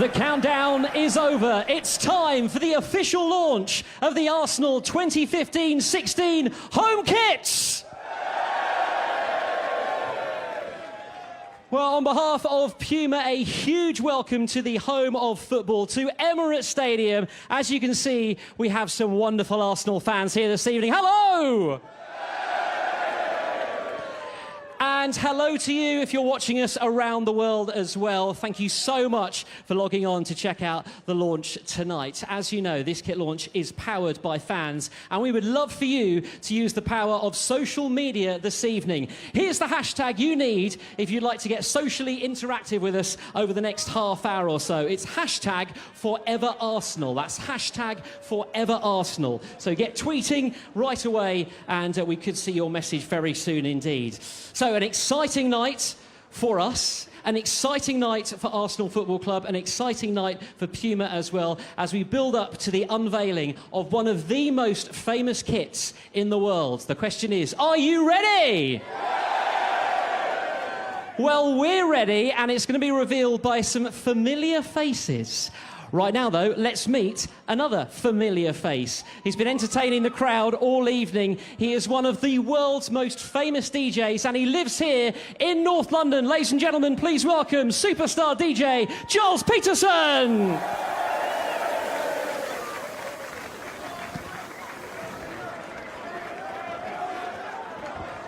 The countdown is over. It's time for the official launch of the Arsenal 2015-16 home kits. Well, on behalf of Puma, a huge welcome to the home of football, to Emirates Stadium. As you can see, we have some wonderful Arsenal fans here this evening. Hello! And hello to you if you're watching us around the world as well. Thank you so much for logging on to check out the launch tonight. As you know, this kit launch is powered by fans, and we would love for you to use the power of social media this evening. Here's the hashtag you need if you'd like to get socially interactive with us over the next half hour or so. It's hashtag Forever Arsenal. That's hashtag Forever Arsenal. So get tweeting right away, and we could see your message very soon indeed. So an exciting night for us, an exciting night for Arsenal Football Club, an exciting night for Puma as well, as we build up to the unveiling of one of the most famous kits in the world. The question is, are you ready? Well, we're ready, and it's going to be revealed by some familiar faces. Right now, though, let's meet another familiar face. He's been entertaining the crowd all evening. He is one of the world's most famous DJs, and he lives here in North London. Ladies and gentlemen, please welcome superstar DJ Giles Peterson.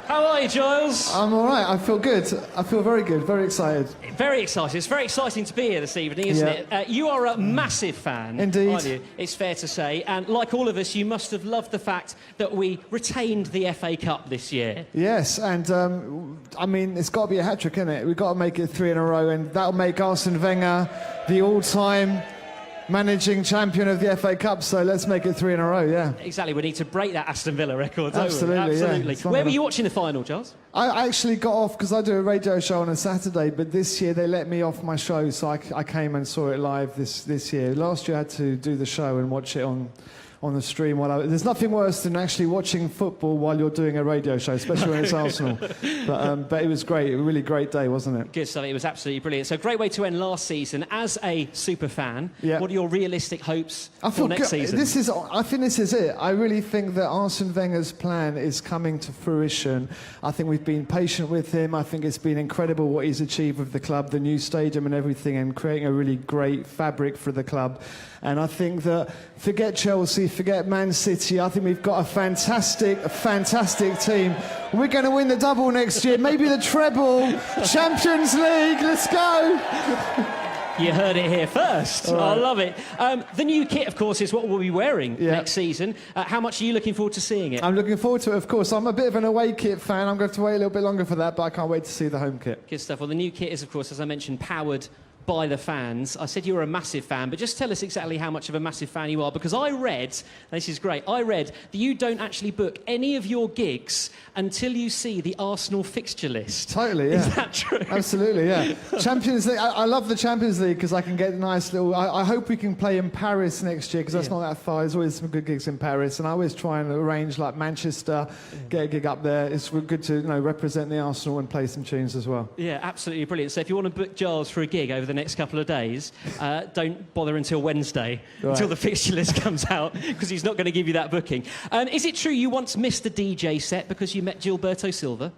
How are you, Giles? I'm all right. I feel good. I feel very good. Very excited. Very excited. It's very exciting to be here this evening, isn't it? You are a massive fan, indeed, aren't you? It's fair to say. And like all of us, you must have loved the fact that we retained the FA Cup this year. Yes, and I mean, it's got to be a hat-trick, isn't it? We've got to make it 3 in a row, and that'll make Arsene Wenger the all-time managing champion of the FA Cup, so let's make it 3 in a row, yeah. Exactly, we need to break that Aston Villa record, don't Absolutely, we? Absolutely. Yeah. Where were you watching the final, Giles? I actually got off, because I do a radio show on a Saturday, but this year they let me off my show, so I came and saw it live this year. Last year I had to do the show and watch it on the stream. There's nothing worse than actually watching football while you're doing a radio show, especially when it's Arsenal. But it was great, a really great day, wasn't it? Good stuff, it was absolutely brilliant. So great way to end last season. As a super fan, what are your realistic hopes for next season? I think this is it. I really think that Arsene Wenger's plan is coming to fruition. I think we've been patient with him. I think it's been incredible what he's achieved with the club, the new stadium and everything, and creating a really great fabric for the club. And I think that, forget Chelsea, forget Man City, I think we've got a fantastic team. We're going to win the double next year, maybe the treble, Champions League, let's go! You heard it here first. Right. I love it. The new kit, of course, is what we'll be wearing next season. How much are you looking forward to seeing it? I'm looking forward to it, of course. I'm a bit of an away kit fan. I'm going to have to wait a little bit longer for that, but I can't wait to see the home kit. Good stuff. Well, the new kit is, of course, as I mentioned, powered by the fans. I said you were a massive fan, but just tell us exactly how much of a massive fan you are, because I read, this is great, I read that you don't actually book any of your gigs until you see the Arsenal fixture list. Totally, yeah. Is that true? Absolutely, yeah. Champions League, I love the Champions League because I can get a nice little... I hope we can play in Paris next year, because that's not that far. There's always some good gigs in Paris, and I always try and arrange, like Manchester, get a gig up there. It's good to represent the Arsenal and play some tunes as well. Yeah, absolutely brilliant. So if you want to book Giles for a gig over the next couple of days, don't bother until Wednesday, until the fixture list comes out, because he's not going to give you that booking. Is it true you once missed a DJ set because you met Gilberto Silva?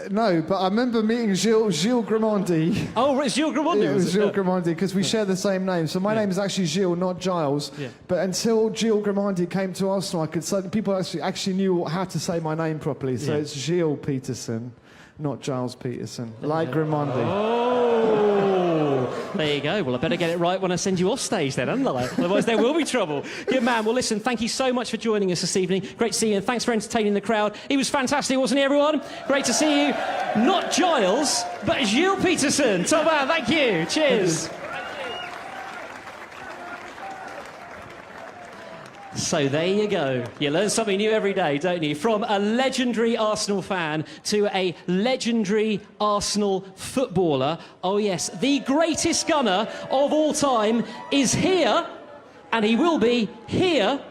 No, but I remember meeting Gilles Grimandi. Oh, it's Gilles Grimandi. It was Gilles Grimandi, because we share the same name. So my name is actually Gilles, not Giles. Yeah. But until Gilles Grimandi came to Arsenal, people actually knew how to say my name properly. So it's Gilles Peterson, not Giles Peterson, like Grimandi. Oh, there you go. Well, I better get it right when I send you off stage then, haven't I? Otherwise there will be trouble. Good man. Well, listen, thank you so much for joining us this evening. Great to see you, and thanks for entertaining the crowd. He was fantastic, wasn't he, everyone? Great to see you. Not Giles, but Gilles Peterson. Top man, thank you. Cheers. So there you go. You learn something new every day, don't you? From a legendary Arsenal fan to a legendary Arsenal footballer. Oh yes, the greatest gunner of all time is here, and he will be here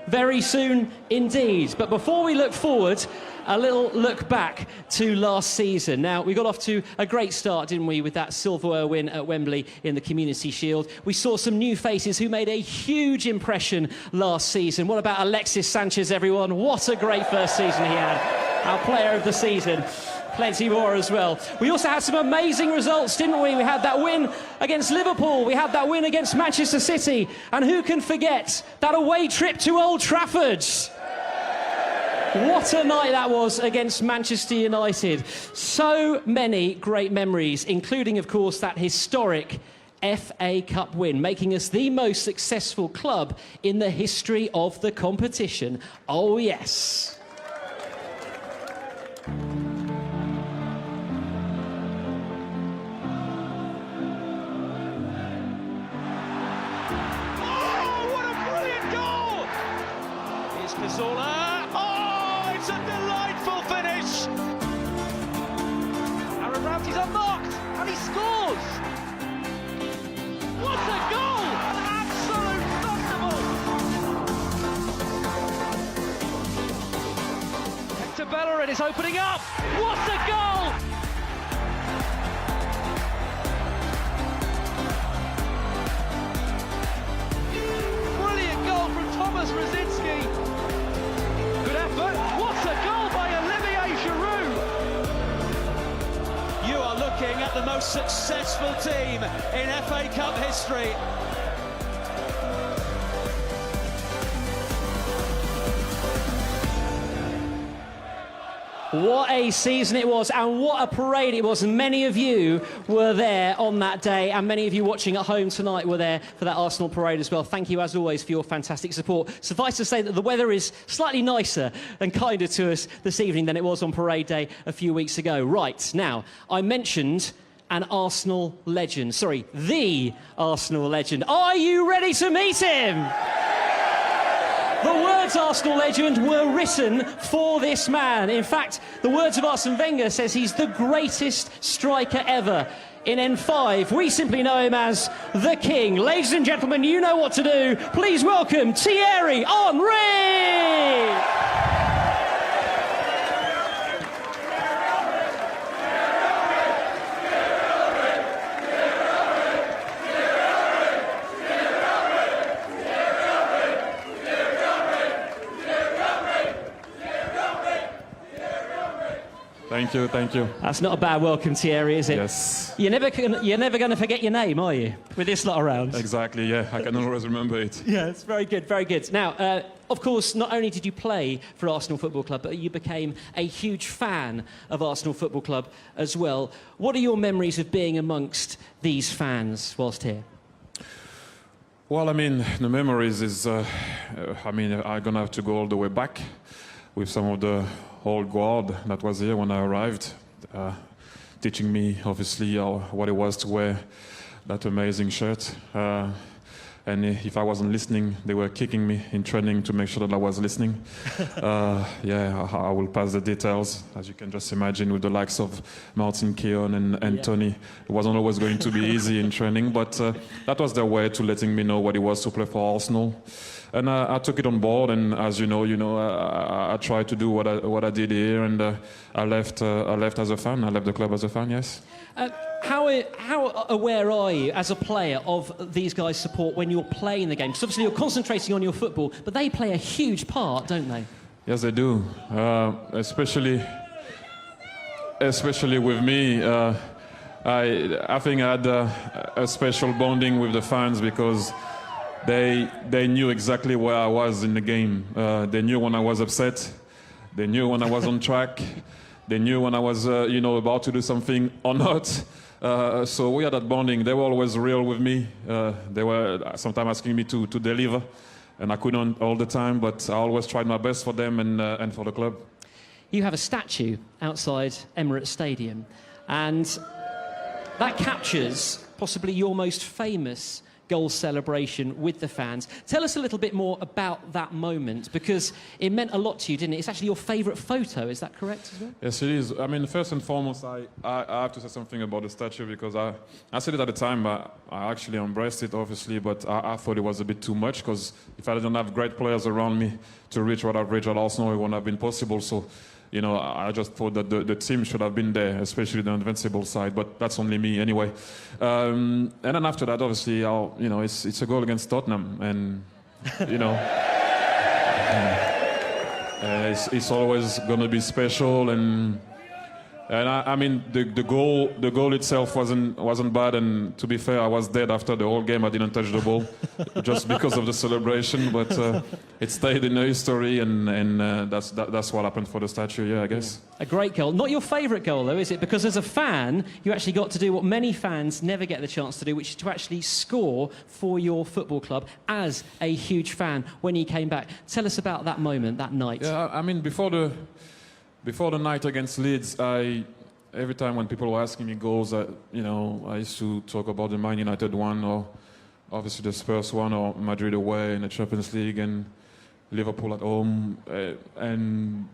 very soon indeed. But before we look forward, a little look back to last season. Now, we got off to a great start, didn't we, with that silverware win at Wembley in the Community Shield. We saw some new faces who made a huge impression last season. What about Alexis Sanchez, everyone? What a great first season he had. Our player of the season. Plenty more as well. We also had some amazing results, didn't we? We had that win against Liverpool. We had that win against Manchester City. And who can forget that away trip to Old Trafford? What a night that was against Manchester United. So many great memories, including, of course, that historic FA Cup win, making us the most successful club in the history of the competition. Oh, yes. Oh, it's a delightful finish! Aaron Ramsey's unmarked, and he scores! What a goal! An absolute thunderbolt! Hector Bellerin is opening up! What a goal! Brilliant goal from Thomas Rositzky! What a goal by Olivier Giroud! You are looking at the most successful team in FA Cup history. What a season it was, and what a parade it was. And many of you were there on that day, and many of you watching at home tonight were there for that Arsenal parade as well. Thank you, as always, for your fantastic support. Suffice to say that the weather is slightly nicer and kinder to us this evening than it was on parade day a few weeks ago. Right, now, I mentioned an Arsenal legend. Sorry, the Arsenal legend. Are you ready to meet him? The words Arsenal legend were written for this man. In fact, the words of Arsene Wenger says he's the greatest striker ever. In N5, we simply know him as the King. Ladies and gentlemen, you know what to do. Please welcome Thierry Henry! Thank you, thank you. That's not a bad welcome, Thierry, is it? Yes. You're never going to forget your name, are you? With this lot around. Exactly, yeah. I can always remember it. Yeah, it's very good, very good. Now, of course, not only did you play for Arsenal Football Club, but you became a huge fan of Arsenal Football Club as well. What are your memories of being amongst these fans whilst here? Well, I mean, the memories is, I'm going to have to go all the way back with some of the old guard that was here when I arrived, teaching me, obviously, what it was to wear that amazing shirt. And if I wasn't listening, they were kicking me in training to make sure that I was listening. Yeah, I will pass the details. As you can just imagine, with the likes of Martin Keown and Tony, it wasn't always going to be easy in training, but that was their way to letting me know what it was to play for Arsenal. And I took it on board, and as you know, I tried to do what I did here, and I left as a fan. I left the club as a fan. Yes. How aware are you, as a player, of these guys' support when you're playing the game? Because obviously you're concentrating on your football, but they play a huge part, don't they? Yes, they do. Especially with me. I think I had a special bonding with the fans because they knew exactly where I was in the game. They knew when I was upset. They knew when I was on track. They knew when I was, about to do something or not. So we had that bonding. They were always real with me. They were sometimes asking me to deliver, and I couldn't all the time, but I always tried my best for them and for the club. You have a statue outside Emirates Stadium, and that captures possibly your most famous goal celebration with the fans. Tell us a little bit more about that moment, because it meant a lot to you, didn't it? It's actually your favourite photo, is that correct as well? Yes, it is. I mean, first and foremost, I have to say something about the statue, because I said it at the time, but I actually embraced it, obviously, but I thought it was a bit too much, because if I didn't have great players around me to reach what I've reached at Arsenal, it wouldn't have been possible. So, you know, I just thought that the team should have been there, especially the invincible side. But that's only me anyway. And then after that, obviously, you know, it's a goal against Tottenham, and you know, it's always going to be special. And I mean, the goal itself wasn't bad, and to be fair, I was dead after the whole game. I didn't touch the ball, just because of the celebration. But it stayed in the history, and that's what happened for the statue. Yeah, I guess. A great goal. Not your favourite goal, though, is it? Because as a fan, you actually got to do what many fans never get the chance to do, which is to actually score for your football club as a huge fan when you came back. Tell us about that moment, that night. Yeah, I mean, before the night against Leeds, every time when people were asking me goals, you know, I used to talk about the Man United one, or obviously the Spurs one, or Madrid away in the Champions League, and Liverpool at home. And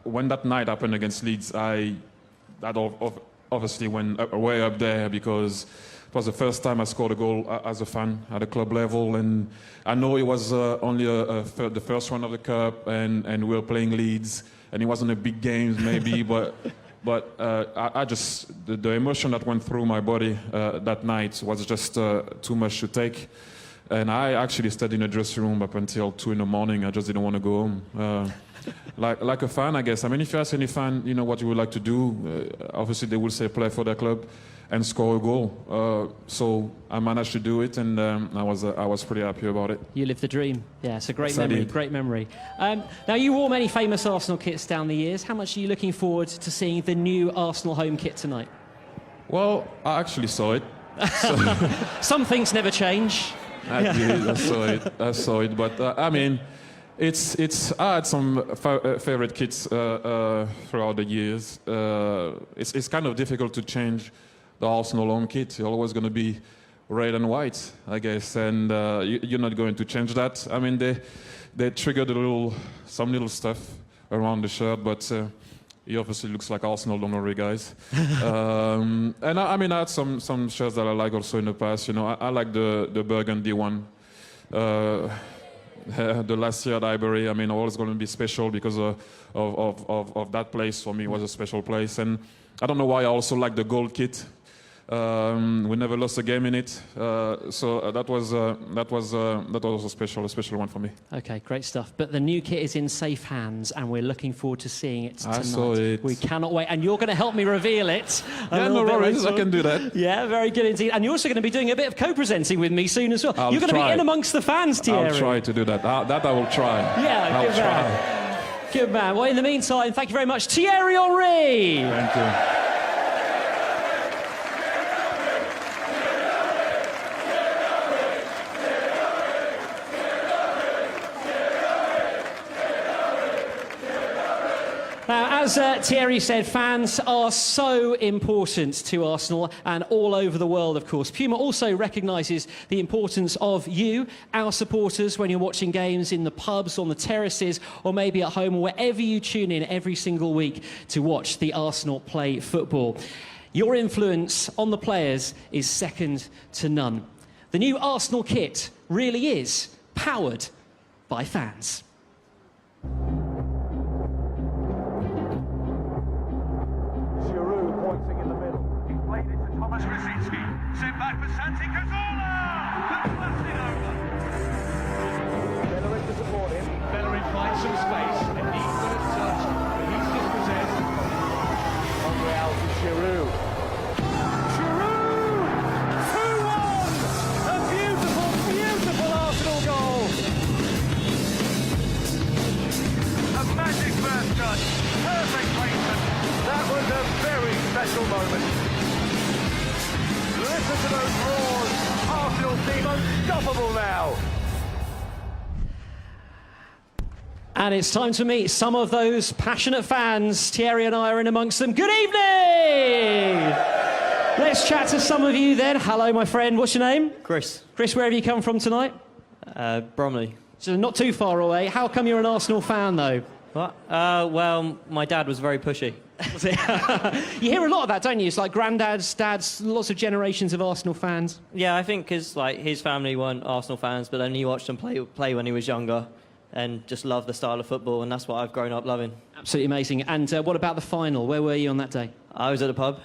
when that night happened against Leeds, that obviously went way up there, because it was the first time I scored a goal as a fan at a club level, and I know it was only the first one of the cup, and we were playing Leeds. And it wasn't a big game, maybe, but I just the emotion that went through my body that night was just too much to take, and I actually stayed in the dressing room up until 2 a.m. I just didn't want to go home. Like a fan, I guess. I mean, if you ask any fan, you know, what you would like to do, obviously they will say play for their club and score a goal. So I managed to do it, and I was pretty happy about it. You lived the dream. Yeah, it's a great Yes, I memory. did. Great memory. Now, you wore many famous Arsenal kits down the years. How much are you looking forward to seeing the new Arsenal home kit tonight? Well, I actually saw it. Some things never change. I did. I saw it. But I mean, I had some favorite kits throughout the years. It's kind of difficult to change the Arsenal home kit. You're always going to be red and white, I guess, and you're not going to change that. I mean, they triggered some little stuff around the shirt, but he obviously looks like Arsenal. Don't worry, guys. And I mean, I had some shirts that I like also in the past. You know, I like the burgundy one. The last year at Highbury, I mean, always going to be special because of that place. For me, was a special place, and I don't know why I also like the gold kit. We never lost a game in it, so that was a special one for me. Okay, great stuff. But the new kit is in safe hands, and we're looking forward to seeing it tonight. I saw it. We cannot wait, and you're going to help me reveal it. Yeah, no worries, I can do that. Yeah, very good indeed. And you're also going to be doing a bit of co-presenting with me soon as well. You're going to be in amongst the fans, Thierry. I'll try to do that. That I will try. Yeah, I'll good try. man. Good man. Well, in the meantime, thank you very much, Thierry Henry. Thank you. Now, as Thierry said, fans are so important to Arsenal and all over the world, of course. Puma also recognises the importance of you, our supporters, when you're watching games in the pubs, on the terraces, or maybe at home, or wherever you tune in every single week to watch the Arsenal play football. Your influence on the players is second to none. The new Arsenal kit really is powered by fans. Sent back for Santi Cazorla! Blasted over! Bellerin to support him. Bellerin finds some space. And he's got a touch, but he's dispossessed. Monreal to Giroud. Giroud! 2-1! A beautiful, beautiful Arsenal goal! A magic first touch. Perfect placement. That was a very special moment. Listen to those roars. Arsenal seem unstoppable now. And it's time to meet some of those passionate fans. Thierry and I are in amongst them. Good evening! Let's chat to some of you then. Hello, my friend. What's your name? Chris. Chris, where have you come from tonight? Bromley. So not too far away. How come you're an Arsenal fan, though? What? Well, my dad was very pushy. Was it? You hear a lot of that, don't you? It's like granddads, dads, lots of generations of Arsenal fans. Yeah, I think because like his family weren't Arsenal fans, but then he watched them play when he was younger, and just loved the style of football, and that's what I've grown up loving. Absolutely amazing. And what about the final? Where were you on that day? I was at the pub.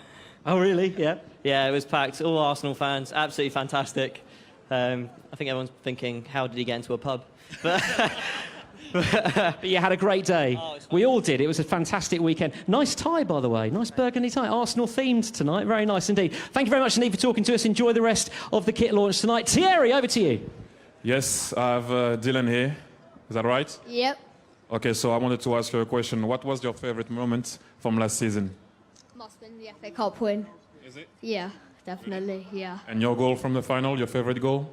Oh, really? Yeah. Yeah, it was packed. All Arsenal fans. Absolutely fantastic. I think everyone's thinking, how did he get into a pub? But But you had a great day. Oh, it's We all did. It was a fantastic weekend. Nice tie, by the way. Nice burgundy tie. Arsenal themed tonight. Very nice indeed. Thank you very much indeed for talking to us. Enjoy the rest of the kit launch tonight. Thierry, over to you. Yes, I have Dylan here. Is that right? Yep. Okay, so I wanted to ask you a question. What was your favorite moment from last season? Must win the FA Cup win. Is it? Yeah, definitely, yeah. And your goal from the final, your favorite goal?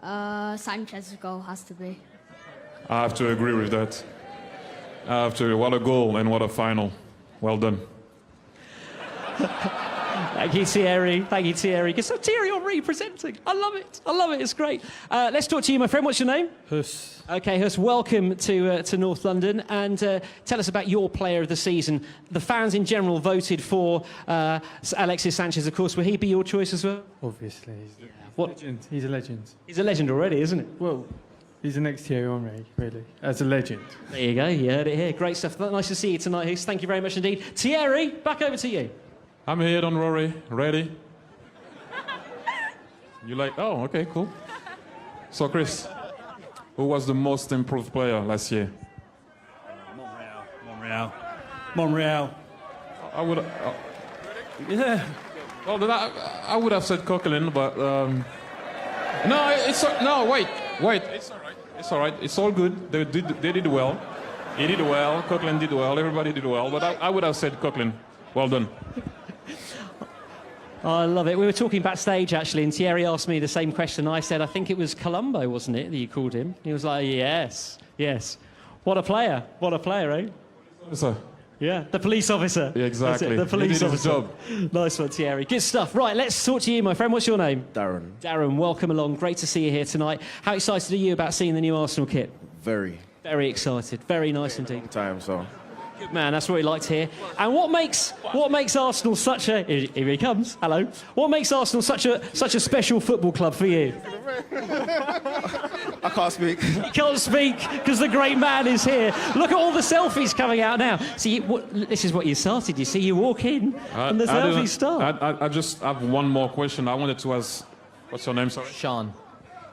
Sanchez's goal has to be. I have to agree with that. I have to. What a goal and what a final. Well done. Thank you, Thierry. Thank you, Thierry. So Thierry Henry presenting. I love it. I love it. It's great. Let's talk to you, my friend. What's your name? Hus. Okay, Hus, welcome to North London. And tell us about your player of the season. The fans in general voted for Alexis Sanchez, of course. Will he be your choice as well? Obviously. What? Legend. He's a legend. He's a legend already, isn't it? Well, he's the next Thierry Henry, really, as a legend. There you go. You heard it here. Great stuff. Nice to see you tonight, Hus. Thank you very much indeed. Thierry, back over to you. I'm here, don't worry. Ready? You like? Oh, okay, cool. So, Chris, who was the most improved player last year? Monreal. I would. Yeah. Well, then I would have said Coquelin, but no, wait. It's all right. It's all right. It's all good. They did well. He did well. Coquelin did well. Everybody did well. But I would have said Coquelin. Well done. I love it. We were talking backstage, actually, and Thierry asked me the same question. I said, I think it was Colombo, wasn't it, that you called him? He was like, yes. What a player, eh? So, Yeah, the police officer. yeah, exactly. That's it, the police he did his officer. job. Nice one, Thierry. Good stuff. Right, let's talk to you, my friend. What's your name? Darren. Darren, welcome along. Great to see you here tonight. How excited are you about seeing the new Arsenal kit? Very Very excited. Very nice indeed. long time, so. Good man, that's what we like to hear. And what makes Arsenal such a... Here he comes. Hello. What makes Arsenal such a special football club for you? I can't speak. You can't speak because the great man is here. Look at all the selfies coming out now. See, this is what you started. You see, you walk in and the selfies start. I just have one more question. I wanted to ask, what's your name, sorry? Sean.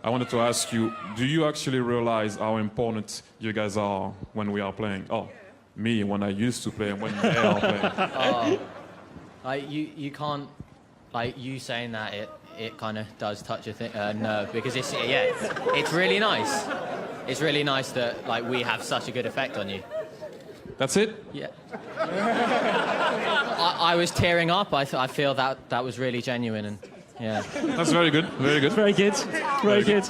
I wanted to ask you, do you actually realize how important you guys are when we are playing? Oh, me, when I used to play and when they are playing. Like you can't, like you saying that it kind of does touch a nerve because it's really nice. It's really nice that like we have such a good effect on you. That's it? Yeah. I was tearing up. I feel that was really genuine and yeah. That's very good, very good. Very good. Very good.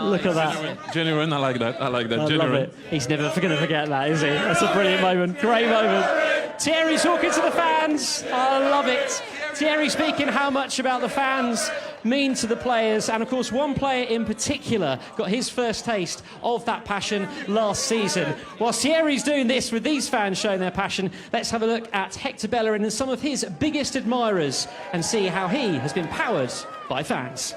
Look at that. Genuine, I like that. I Genuine. love it. He's never going to forget that, is he? That's a brilliant moment. Great moment. Thierry talking to the fans. I love it. Thierry speaking how much about the fans mean to the players. And, of course, one player in particular got his first taste of that passion last season. Whilst Thierry's doing this with these fans showing their passion, let's have a look at Hector Bellerin and some of his biggest admirers and see how he has been powered by fans.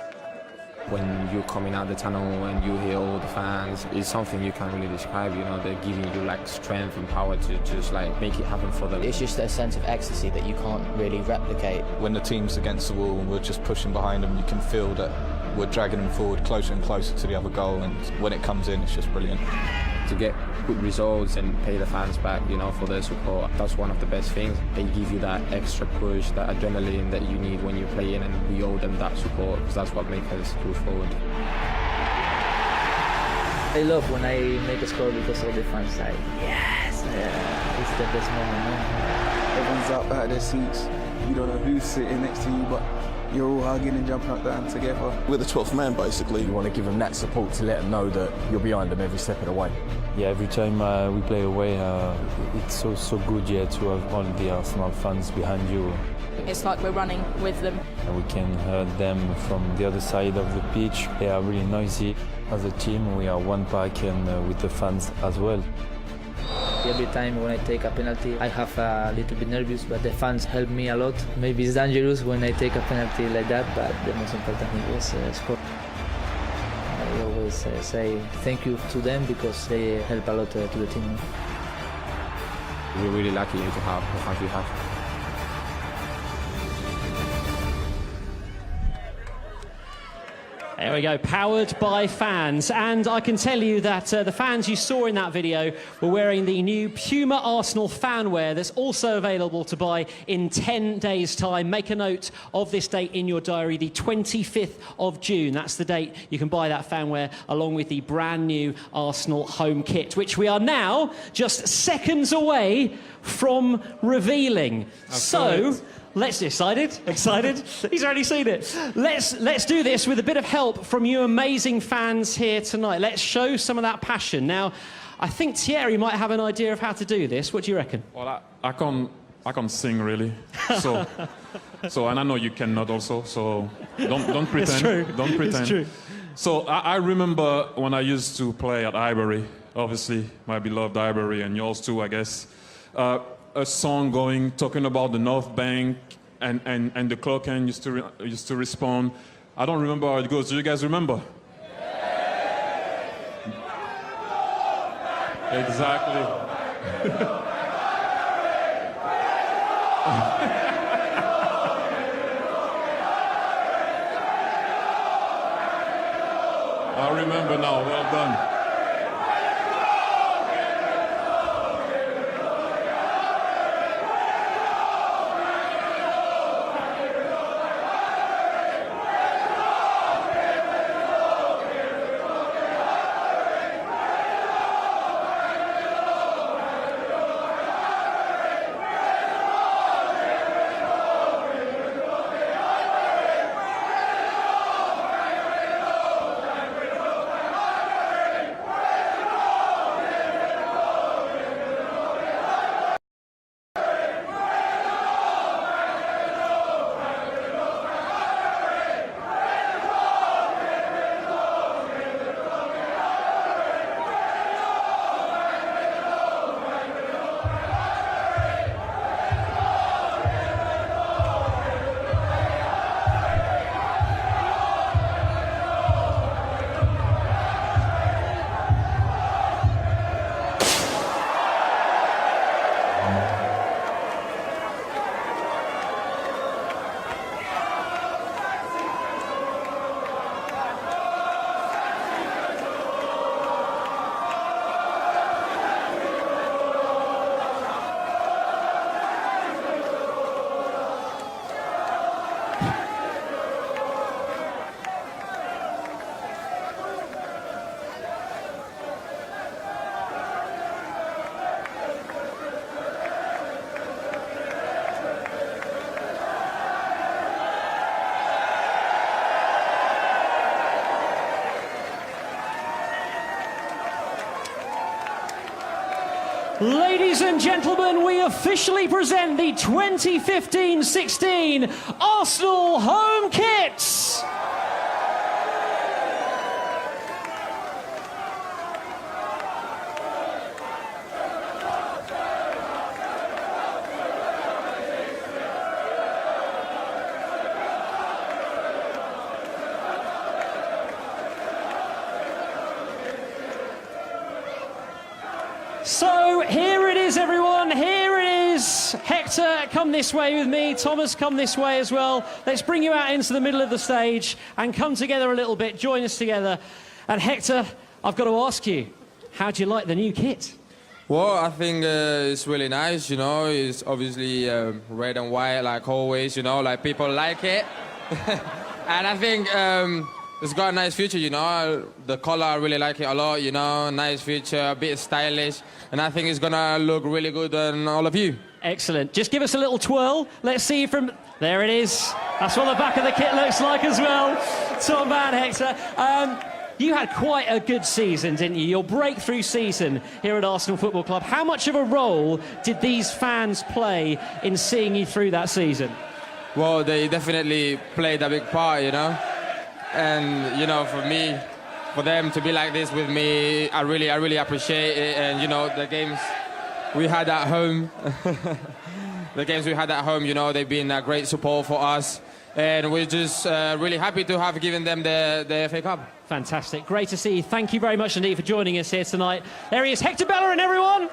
When you're coming out the tunnel and you hear all the fans, it's something you can't really describe, you know, they're giving you like strength and power to just like make it happen for them. It's just a sense of ecstasy that you can't really replicate. When the team's against the wall and we're just pushing behind them, you can feel that we're dragging them forward closer and closer to the other goal, and when it comes in, it's just brilliant. To get good results and pay the fans back, you know, for their support, that's one of the best things. They give you that extra push, that adrenaline that you need when you're playing, and we owe them that support because that's what makes us push forward. I love when I make a score because all the fans say, yes, yeah, it's the best moment. Everyone's up out of their seats. You don't know who's sitting next to you, but you're all hugging and jumping up down together. We're the 12th man, basically. You want to give them that support to let them know that you're behind them every step of the way. Yeah, every time we play away, it's so good, yeah, to have all the Arsenal fans behind you. It's like we're running with them. And we can hear them from the other side of the pitch. They are really noisy. As a team, we are one pack, and with the fans as well. Every time when I take a penalty, I have a little bit nervous, but the fans help me a lot. Maybe it's dangerous when I take a penalty like that, but the most important thing was score. I always say thank you to them because they help a lot to the team. We're really lucky to have the fans we have. There we go, powered by fans. And I can tell you that the fans you saw in that video were wearing the new Puma Arsenal fanwear that's also available to buy in 10 days' time. Make a note of this date in your diary, the 25th of June. That's the date you can buy that fanwear along with the brand new Arsenal home kit, which we are now just seconds away from revealing. Let's excited. He's already seen it. Let's do this with a bit of help from you amazing fans here tonight. Let's show some of that passion. Now, I think Thierry might have an idea of how to do this. What do you reckon? Well, I can't sing really. So and I know you cannot also. So don't pretend. It's true. Don't pretend. It's true. So I remember when I used to play at Highbury, obviously my beloved Highbury and yours too, I guess. A song talking about the North Bank, and the clock hand used to respond. I don't remember how it goes. Do you guys remember? Exactly. I remember now. Well done. Ladies and gentlemen, we officially present the 2015-16 Arsenal home kits. So here it is, everyone. Here it is. Hector, come this way with me. Thomas, come this way as well. Let's bring you out into the middle of the stage and come together a little bit. Join us together. And Hector, I've got to ask you, how do you like the new kit? Well, I think it's really nice, you know. It's obviously red and white, like always, you know, like people like it. And I think it's got a nice future, you know. The color, I really like it a lot, you know. Nice future, a bit stylish. And I think it's going to look really good on all of you. Excellent. Just give us a little twirl. Let's see from... There it is. That's what the back of the kit looks like as well. Top man, Hector. You had quite a good season, didn't you? Your breakthrough season here at Arsenal Football Club. How much of a role did these fans play in seeing you through that season? Well, they definitely played a big part, you know. And, you know, for me, for them to be like this with me, I really appreciate it. And, you know, the games we had at home, you know, they've been a great support for us. And we're just really happy to have given them the FA Cup. Fantastic. Great to see you. Thank you very much indeed for joining us here tonight. There he is, Hector Bellerin, everyone.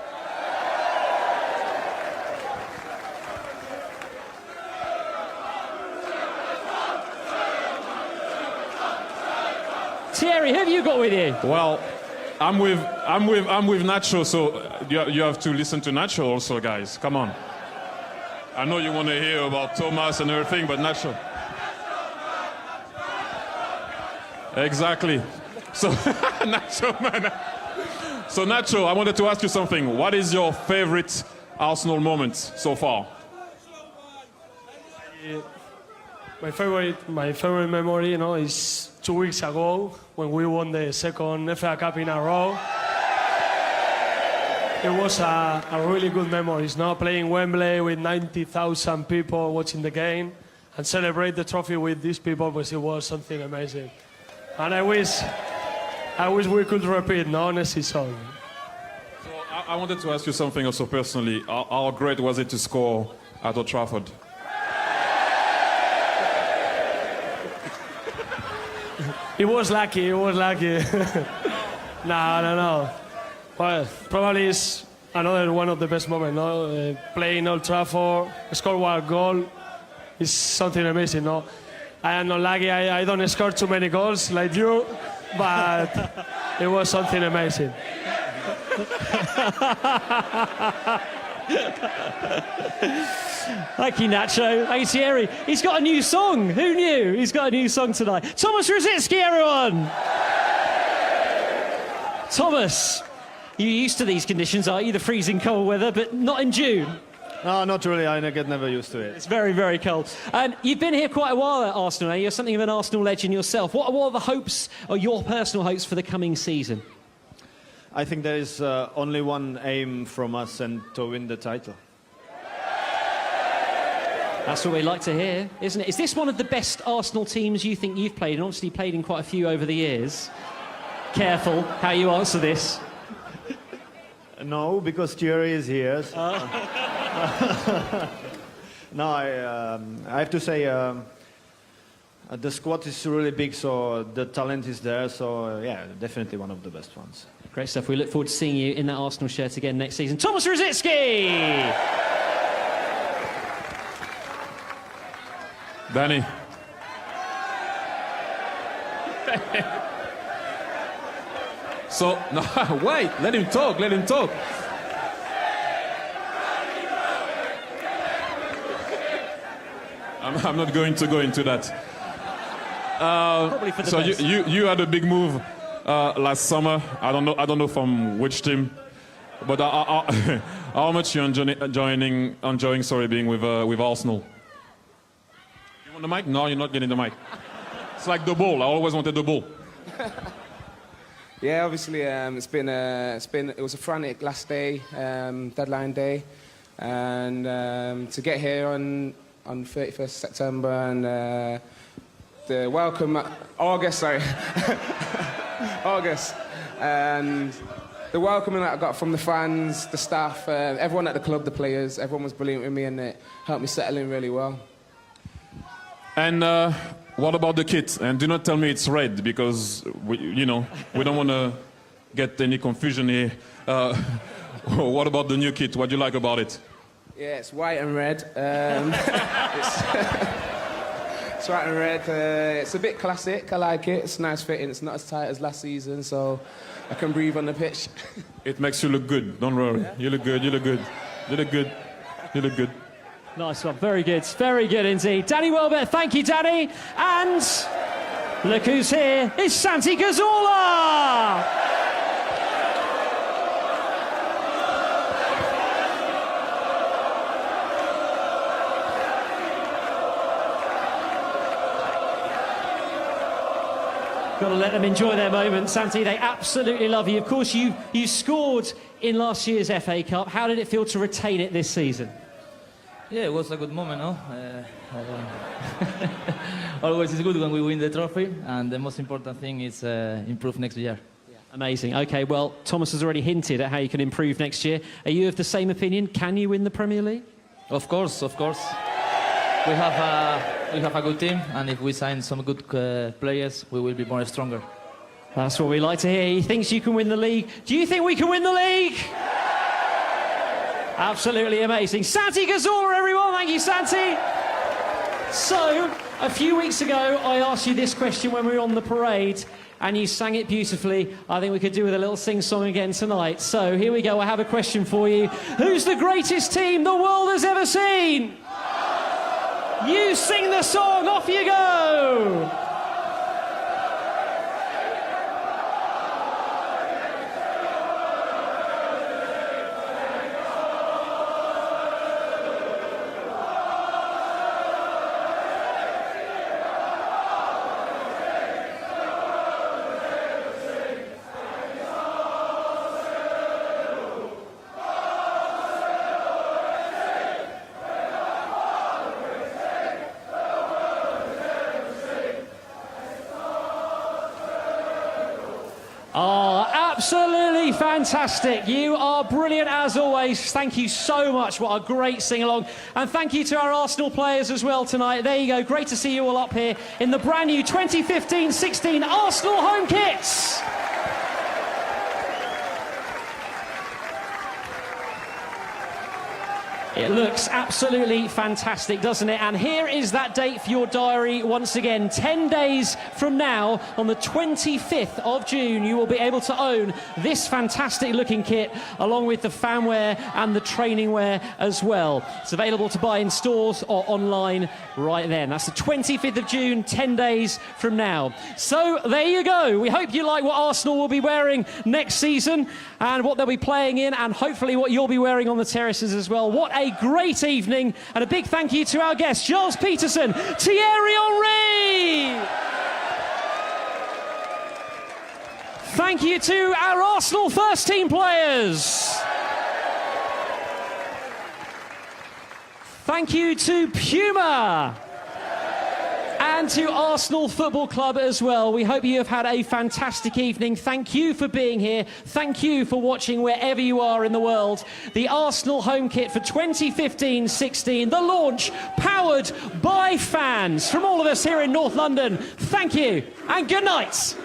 Thierry, who have you got with you? Well, I'm with Nacho, so you have to listen to Nacho also, guys. Come on. I know you want to hear about Thomas and everything, but Nacho. Exactly. So, Nacho, man. So, Nacho, I wanted to ask you something. What is your favorite Arsenal moment so far? My favorite memory, you know, is 2 weeks ago when we won the second FA Cup in a row. It was a really good memory, you know, playing Wembley with 90,000 people watching the game and celebrate the trophy with these people, because it was something amazing. And I wish we could repeat, no, honestly, so. I wanted to ask you something also personally. How great was it to score at Old Trafford? It was lucky. No. Well, probably it's another one of the best moments, no? Playing Old Trafford, score one goal is something amazing, no? I am not lucky, I don't score too many goals like you, but it was something amazing. Thank you, Nacho. Thank you, Thierry. He's got a new song. Who knew? He's got a new song tonight. Thomas Rosicki, everyone. Thomas, you're used to these conditions, are you? The freezing cold weather, but not in June. No, not really. I get never used to it. It's very, very cold. You've been here quite a while at Arsenal now. You're something of an Arsenal legend yourself. What are the hopes, or your personal hopes, for the coming season? I think there is only one aim from us, and to win the title. That's what we like to hear, isn't it? Is this one of the best Arsenal teams you think you've played? And obviously played in quite a few over the years. Careful how you answer this. No, because Thierry is here. No, I have to say the squad is really big, so the talent is there. So yeah, definitely one of the best ones. Great stuff. We look forward to seeing you in that Arsenal shirt again next season. Thomas Rosicki! Danny. So, no, wait, let him talk. I'm not going to go into that. Probably for the so best. you had a big move last summer. I don't know from which team, but how much you enjoying being with Arsenal? You want the mic? No, you're not getting the mic. It's like the ball. I always wanted the ball. Yeah, obviously it was a frantic last day, deadline day, and to get here on 31st September and the welcome August, and the welcome that I got from the fans, the staff, everyone at the club, the players, everyone was brilliant with me, and it helped me settle in really well. And what about the kit? And do not tell me it's red, because we don't want to get any confusion here. What about the new kit? What do you like about it? Yeah, it's white and red. It's white and red. It's a bit classic. I like it. It's nice fitting. It's not as tight as last season, so I can breathe on the pitch. It makes you look good. Don't worry. Yeah. You look good. Nice one. Very good. Very good indeed. Danny Welbeck, thank you, Danny. And look who's here. It's Santi Cazorla! Got to let them enjoy their moment, Santi. They absolutely love you. Of course, you scored in last year's FA Cup. How did it feel to retain it this season? Yeah, it was a good moment, no? Always it's good when we win the trophy, and the most important thing is improve next year. Yeah. Amazing. Okay, well, Thomas has already hinted at how you can improve next year. Are you of the same opinion? Can you win the Premier League? Of course. We have a good team, and if we sign some good players, we will be more stronger. That's what we like to hear. He thinks you can win the league. Do you think we can win the league? Absolutely amazing. Santi Cazorla, everyone. Thank you, Santi. So, a few weeks ago, I asked you this question when we were on the parade, and you sang it beautifully. I think we could do with a little sing-song again tonight. So here we go. I have a question for you. Who's the greatest team the world has ever seen? You sing the song. Off you go. Oh, absolutely fantastic. You are brilliant as always. Thank you so much. What a great sing-along. And thank you to our Arsenal players as well tonight. There you go. Great to see you all up here in the brand new 2015-16 Arsenal home kits. It looks absolutely fantastic, doesn't it? And here is that date for your diary once again. 10 days from now, on the 25th of June, you will be able to own this fantastic looking kit, along with the fan wear and the training wear as well. It's available to buy in stores or online right then. That's the 25th of June, 10 days from now. So there you go. We hope you like what Arsenal will be wearing next season and what they'll be playing in, and hopefully what you'll be wearing on the terraces as well. What a great evening, and a big thank you to our guests, Giles Peterson, Thierry Henry. Thank you to our Arsenal first team players. Thank you to Puma and to Arsenal Football Club as well. We hope you have had a fantastic evening. Thank you for being here. Thank you for watching wherever you are in the world. The Arsenal home kit for 2015-16, the launch powered by fans. From all of us here in North London, thank you and good night.